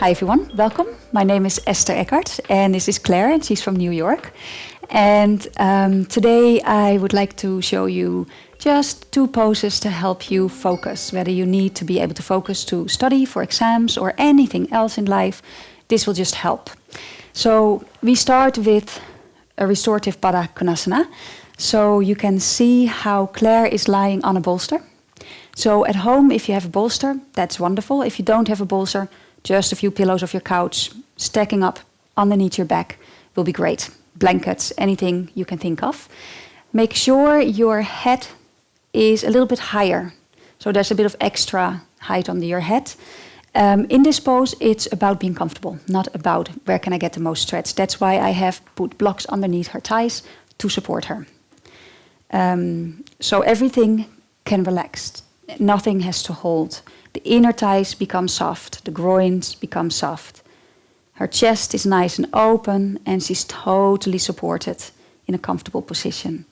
Hi everyone, welcome. My name is Esther Eckhart and this is Claire and she's from New York. And today I would like to show you just 2 poses to help you focus. Whether you need to be able to focus to study for exams or anything else in life, this will just help. So we start with a restorative Baddha Konasana. So you can see how Claire is lying on a bolster. So at home, if you have a bolster, that's wonderful. If you don't have a bolster, just a few pillows of your couch, stacking up underneath your back will be great. Blankets, anything you can think of. Make sure your head is a little bit higher. So there's a bit of extra height under your head. In this pose, it's about being comfortable, not about where can I get the most stretch. That's why I have put blocks underneath her thighs to support her. So everything can relax. Nothing has to hold. The inner thighs become soft, the groins become soft. Her chest is nice and open and she's totally supported in a comfortable position.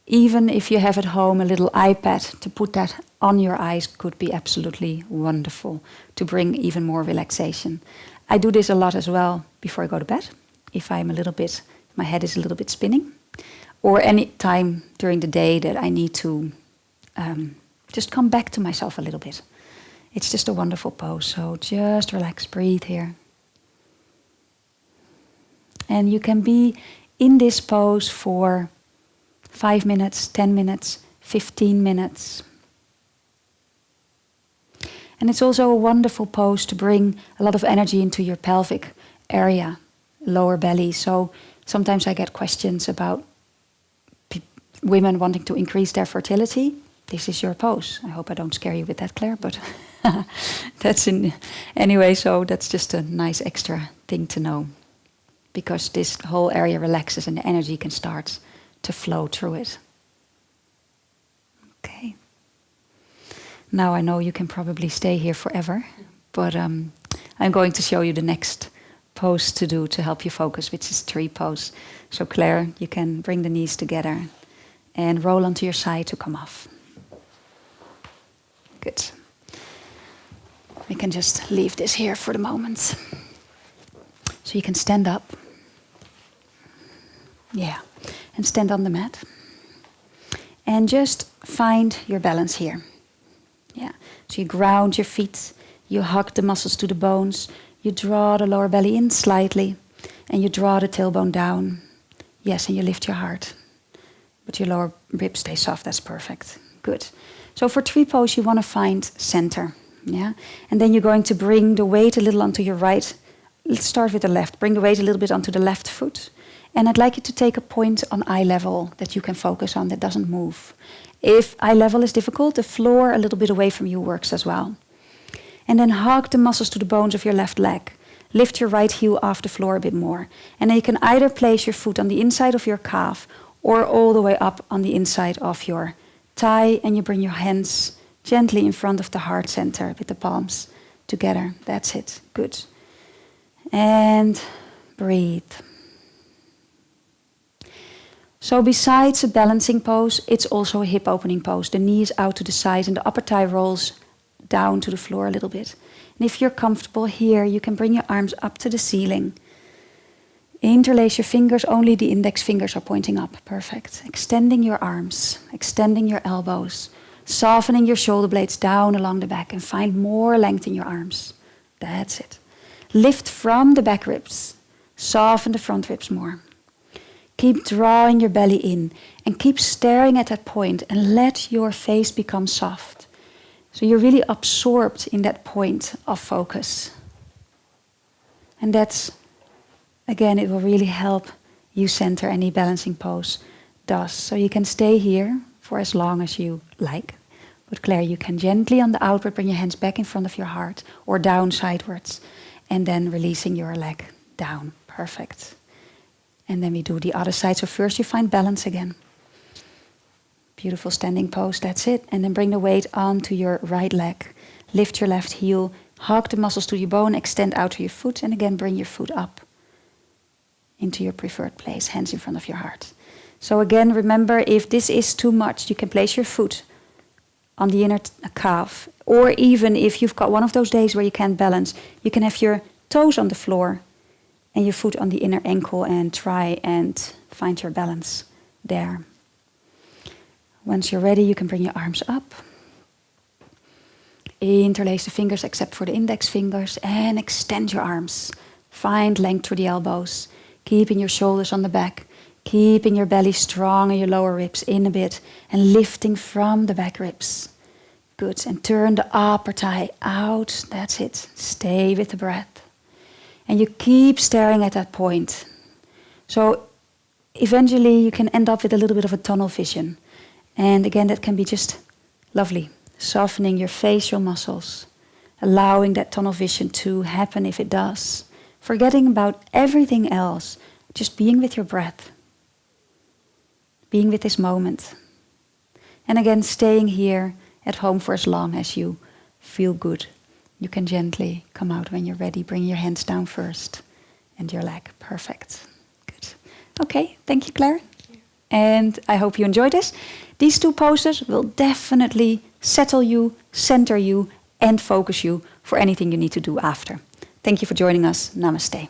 Even if you have at home a little iPad, to put that on your eyes could be absolutely wonderful to bring even more relaxation. I do this a lot as well before I go to bed, if my head is a little bit spinning, or any time during the day that I need to just come back to myself a little bit. It's just a wonderful pose, so just relax, breathe here. And you can be in this pose for 5 minutes, 10 minutes, 15 minutes. And it's also a wonderful pose to bring a lot of energy into your pelvic area, lower belly. So sometimes I get questions about women wanting to increase their fertility. This is your pose. I hope I don't scare you with that, Claire, but anyway, so that's just a nice extra thing to know, because this whole area relaxes and the energy can start to flow through it. Okay. Now I know you can probably stay here forever, but I'm going to show you the next pose to do to help you focus, which is tree pose. So Claire, you can bring the knees together and roll onto your side to come off. Good. We can just leave this here for the moment. So you can stand up. Yeah. And stand on the mat. And just find your balance here. Yeah. So you ground your feet. You hug the muscles to the bones. You draw the lower belly in slightly. And you draw the tailbone down. Yes, and you lift your heart. But your lower ribs stay soft. That's perfect. Good. So for tree pose, you want to find center. Yeah. And then you're going to bring the weight a little onto your right. Let's start with the left. Bring the weight a little bit onto the left foot. And I'd like you to take a point on eye level that you can focus on that doesn't move. If eye level is difficult, the floor a little bit away from you works as well. And then hug the muscles to the bones of your left leg. Lift your right heel off the floor a bit more. And then you can either place your foot on the inside of your calf or all the way up on the inside of your thigh, and you bring your hands gently in front of the heart center with the palms together. That's it. Good. And breathe. So besides a balancing pose, it's also a hip opening pose. The knee is out to the side and the upper thigh rolls down to the floor a little bit. And if you're comfortable here, you can bring your arms up to the ceiling. Interlace your fingers, only the index fingers are pointing up. Perfect. Extending your arms, extending your elbows, softening your shoulder blades down along the back and find more length in your arms. That's it. Lift from the back ribs. Soften the front ribs more. Keep drawing your belly in and keep staring at that point and let your face become soft. So you're really absorbed in that point of focus. And that's, again, it will really help you center any balancing pose does. So you can stay here for as long as you like. But Claire, you can gently on the outward bring your hands back in front of your heart or down sidewards. And then releasing your leg down. Perfect. And then we do the other side. So first you find balance again. Beautiful standing pose, that's it. And then bring the weight onto your right leg. Lift your left heel. Hug the muscles to your bone. Extend out to your foot. And again bring your foot up into your preferred place. Hands in front of your heart. So again, remember, if this is too much, you can place your foot on the inner calf. Or even if you've got one of those days where you can't balance, you can have your toes on the floor and your foot on the inner ankle and try and find your balance there. Once you're ready, you can bring your arms up. Interlace the fingers except for the index fingers and extend your arms. Find length through the elbows, keeping your shoulders on the back, keeping your belly strong and your lower ribs in a bit and lifting from the back ribs. Good. And turn the upper thigh out. That's it. Stay with the breath. And you keep staring at that point. So eventually you can end up with a little bit of a tunnel vision. And again, that can be just lovely. Softening your facial muscles. Allowing that tunnel vision to happen if it does. Forgetting about everything else. Just being with your breath. Being with this moment. And again, staying here at home for as long as you feel good. You can gently come out when you're ready. Bring your hands down first and your leg. Perfect. Good. Okay, thank you, Claire. And I hope you enjoyed this. These two poses will definitely settle you, center you, and focus you for anything you need to do after. Thank you for joining us. Namaste.